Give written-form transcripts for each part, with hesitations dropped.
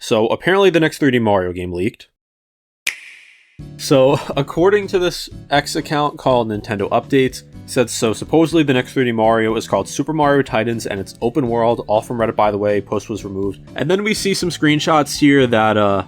So apparently the next 3D Mario game leaked. So according to this X account called Nintendo Updates, it said so supposedly the next 3D Mario is called Super Mario Titans and it's open world, all from Reddit by the way, post was removed. And then we see some screenshots here that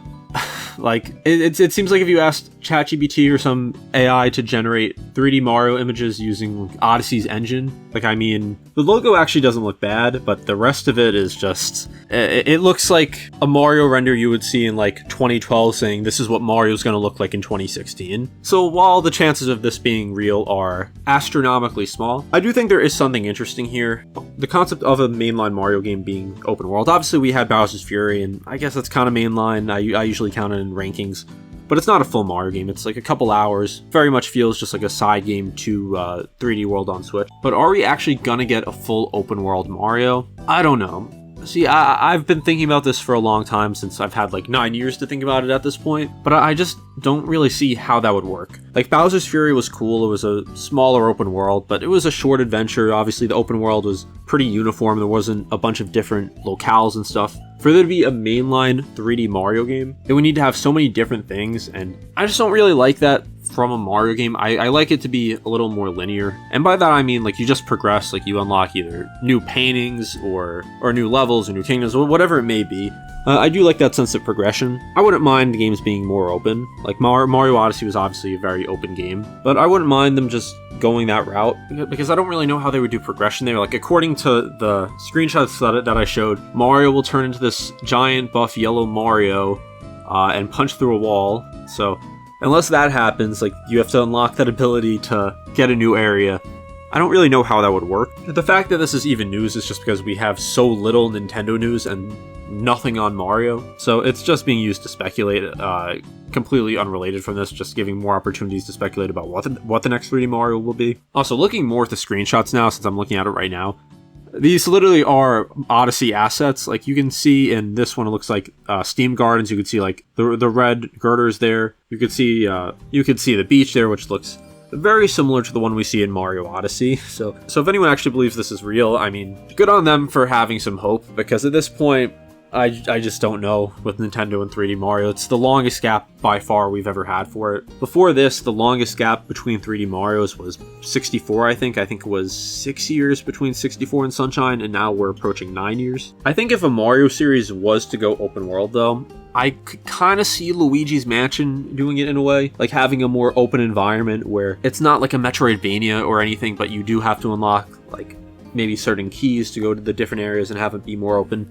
like it seems like if you asked ChatGPT or some AI to generate 3D Mario images using Odyssey's engine, like I mean, the logo actually doesn't look bad, but the rest of it is just, it looks like a Mario render you would see in like 2012 saying this is what Mario's going to look like in 2016. So while the chances of this being real are astronomically small, I do think there is something interesting here. The concept of a mainline Mario game being open world. Obviously we had Bowser's Fury, and I guess that's kind of mainline. I usually count it in rankings. But it's not a full Mario game, it's like a couple hours. Very much feels just like a side game to 3D World on Switch. But are we actually gonna get a full open world Mario? I don't know. See, I've been thinking about this for a long time, since I've had like 9 years to think about it at this point, but I just don't really see how that would work. Like Bowser's Fury was cool, it was a smaller open world, but it was a short adventure. Obviously the open world was pretty uniform, there wasn't a bunch of different locales and stuff. For there to be a mainline 3D Mario game, it would need to have so many different things, and I just don't really like that from a Mario game. I like it to be a little more linear, and by that I mean like you just progress, like you unlock either new paintings or new levels or new kingdoms or whatever it may be. I do like that sense of progression. I wouldn't mind the games being more open. Like Mario Odyssey was obviously a very open game, but I wouldn't mind them just going that route, because I don't really know how they would do progression there. Like according to the screenshots that I showed, Mario will turn into this giant buff yellow Mario and punch through a wall. So unless that happens, like you have to unlock that ability to get a new area. I don't really know how that would work. The fact that this is even news is just because we have so little Nintendo news and nothing on Mario. So it's just being used to speculate, completely unrelated from this, just giving more opportunities to speculate about what the next 3D Mario will be. Also, looking more at the screenshots now, since I'm looking at it right now, these literally are Odyssey assets. Like you can see in this one, it looks like Steam Gardens. You can see like the red girders there. You could see the beach there, which looks very similar to the one we see in Mario Odyssey. So if anyone actually believes this is real, I mean, good on them for having some hope, because at this point, I just don't know with Nintendo and 3D Mario. It's the longest gap by far we've ever had for it. Before this, the longest gap between 3D Marios was 64, I think. I think it was 6 years between 64 and Sunshine, and now we're approaching 9 years. I think if a Mario series was to go open world, though, I could kind of see Luigi's Mansion doing it in a way, like having a more open environment where it's not like a Metroidvania or anything, but you do have to unlock like maybe certain keys to go to the different areas and have it be more open.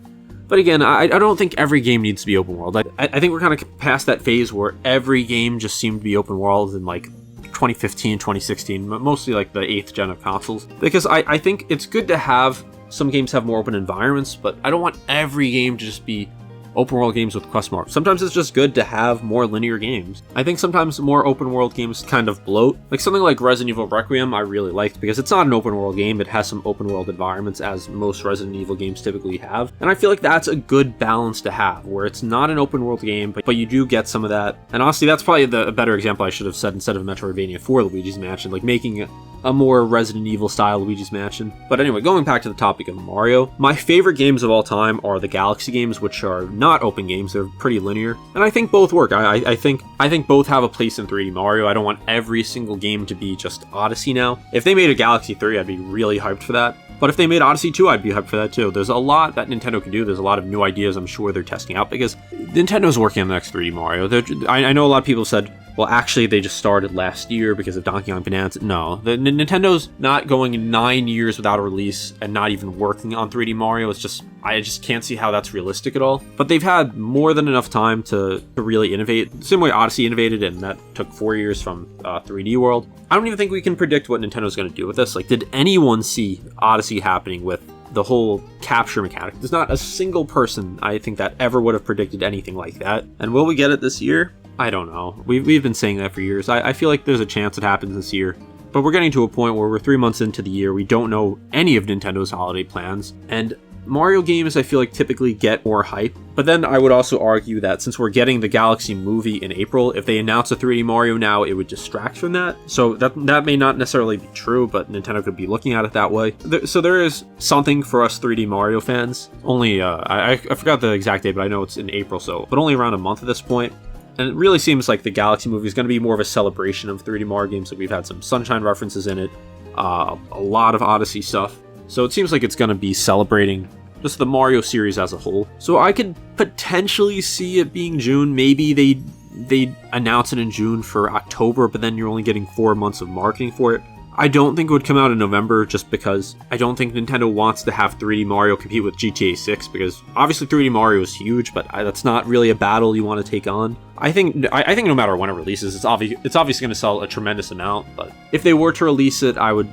But again, I don't think every game needs to be open world. I think we're kind of past that phase where every game just seemed to be open world in like 2015, 2016, mostly like the 8th gen of consoles. Because I think it's good to have some games have more open environments, but I don't want every game to just be open world games with quest marks. Sometimes it's just good to have more linear games. I think sometimes more open world games kind of bloat. Like something like Resident Evil Requiem I really liked, because it's not an open world game, it has some open world environments as most Resident Evil games typically have. And I feel like that's a good balance to have, where it's not an open world game, but you do get some of that. And honestly, that's probably a better example I should have said instead of Metroidvania for Luigi's Mansion, like making a more Resident Evil style Luigi's Mansion. But anyway, going back to the topic of Mario, my favorite games of all time are the Galaxy games, which are not open games, they're pretty linear, and I think both work. I think both have a place in 3D Mario. I don't want every single game to be just Odyssey now. If they made a Galaxy 3, I'd be really hyped for that. But if they made Odyssey 2, I'd be hyped for that too. There's a lot that Nintendo can do. There's a lot of new ideas I'm sure they're testing out, because Nintendo's working on the next 3D Mario. I know a lot of people said, well, actually, they just started last year because of Donkey Kong Bonanza. No, Nintendo's not going 9 years without a release and not even working on 3D Mario. It's just, I just can't see how that's realistic at all. But they've had more than enough time to really innovate. The same way Odyssey innovated, and that took 4 years from 3D World. I don't even think we can predict what Nintendo's going to do with this. Like, did anyone see Odyssey happening with the whole capture mechanic? There's not a single person, I think, that ever would have predicted anything like that. And will we get it this year? I don't know. We've been saying that for years. I feel like there's a chance it happens this year. But we're getting to a point where we're 3 months into the year. We don't know any of Nintendo's holiday plans. And Mario games, I feel like, typically get more hype, But then I would also argue that since we're getting the Galaxy movie in April, if they announce a 3D Mario now, it would distract from that. So that may not necessarily be true, but Nintendo could be looking at it that way. So there is something for us 3D Mario fans. Only, I forgot the exact date, but I know it's in April, but only around a month at this point. And it really seems like the Galaxy movie is going to be more of a celebration of 3D Mario games. Like we've had some Sunshine references in it, a lot of Odyssey stuff. So it seems like it's going to be celebrating just the Mario series as a whole. So I could potentially see it being June. Maybe they announce it in June for October, but then you're only getting 4 months of marketing for it. I don't think it would come out in November just because I don't think Nintendo wants to have 3D Mario compete with GTA 6 because obviously 3D Mario is huge, but that's not really a battle you want to take on. I think no matter when it releases, it's obviously going to sell a tremendous amount, but if they were to release it, I would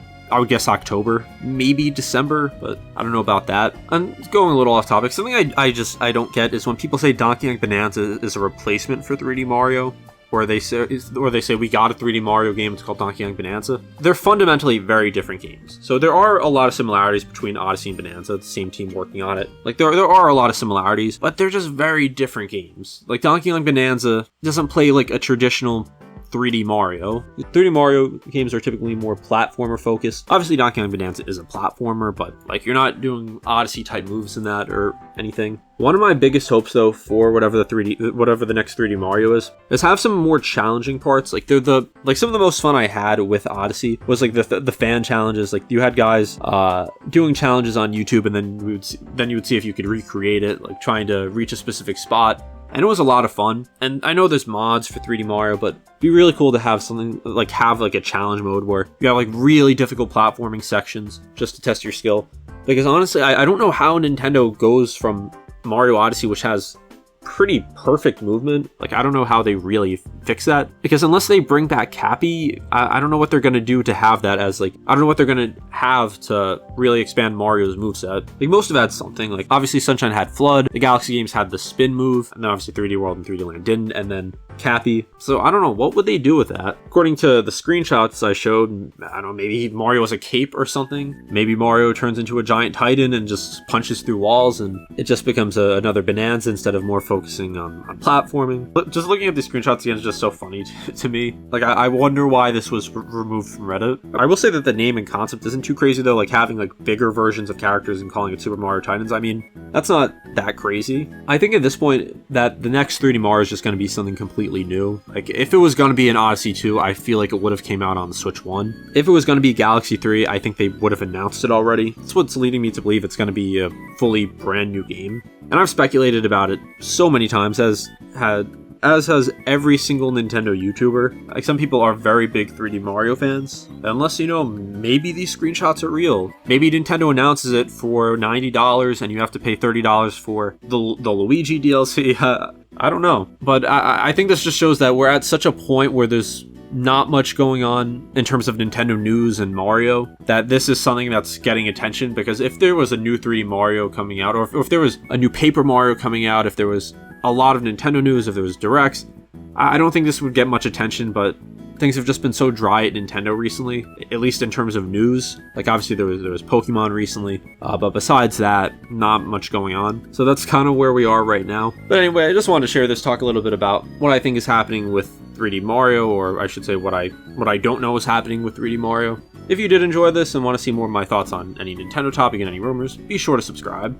guess October, maybe December, but I don't know about that. I'm going a little off topic. Something I don't get is when people say Donkey Kong Bonanza is a replacement for 3D Mario, or they say we got a 3D Mario game, it's called Donkey Kong Bonanza. They're fundamentally very different games. So there are a lot of similarities between Odyssey and Bonanza, the same team working on it. Like there are a lot of similarities, but they're just very different games. Like Donkey Kong Bonanza doesn't play like a traditional 3D Mario. 3D Mario games are typically more platformer focused. Obviously Donkey Kong Bonanza is a platformer, but like you're not doing Odyssey type moves in that or anything. One of my biggest hopes though for whatever the next 3D Mario is have some more challenging parts. Like some of the most fun I had with Odyssey was like the fan challenges. Like you had guys doing challenges on YouTube, and then you would see if you could recreate it, like trying to reach a specific spot. And it was a lot of fun. And I know there's mods for 3D Mario, but it'd be really cool to have something like a challenge mode where you have like really difficult platforming sections just to test your skill. Because honestly, I don't know how Nintendo goes from Mario Odyssey, which has pretty perfect movement. Like I don't know how they really fix that, because unless they bring back Cappy, I don't know what they're gonna do to have that as like, I don't know what they're gonna have to really expand Mario's moveset. Like most of it had something. Like obviously Sunshine had Flood, the Galaxy games had the spin move, and then obviously 3D World and 3D Land didn't, and then Cappy. So I don't know, what would they do with that? According to the screenshots I showed, I don't know, maybe Mario has a cape or something. Maybe Mario turns into a giant titan and just punches through walls, and it just becomes another Bonanza instead of more focusing on platforming. But just looking at these screenshots again is just so funny to me. Like I wonder why this was removed from Reddit. I will say that the name and concept isn't too crazy though, like having like bigger versions of characters and calling it Super Mario Titans. I mean, that's not that crazy. I think at this point that the next 3D Mario is just going to be something completely new. Like if it was going to be an Odyssey 2, I feel like it would have came out on the Switch 1. If it was going to be Galaxy 3, I think they would have announced it already. That's what's leading me to believe it's going to be a fully brand new game. And I've speculated about it so many times, as has every single Nintendo YouTuber. Like some people are very big 3D Mario fans. Unless, maybe these screenshots are real. Maybe Nintendo announces it for $90 and you have to pay $30 for the Luigi DLC. I don't know. But I think this just shows that we're at such a point where there's not much going on in terms of Nintendo news and Mario, that this is something that's getting attention. Because if there was a new 3D Mario coming out, or if there was a new Paper Mario coming out, if there was a lot of Nintendo news, if there was directs, I don't think this would get much attention. But things have just been so dry at Nintendo recently, at least in terms of news. Like obviously there was Pokemon recently, but besides that, not much going on. So that's kind of where we are right now. But anyway, I just wanted to share this, talk a little bit about what I think is happening with 3D Mario, or I should say what I don't know is happening with 3D Mario. If you did enjoy this and want to see more of my thoughts on any Nintendo topic and any rumors, be sure to subscribe.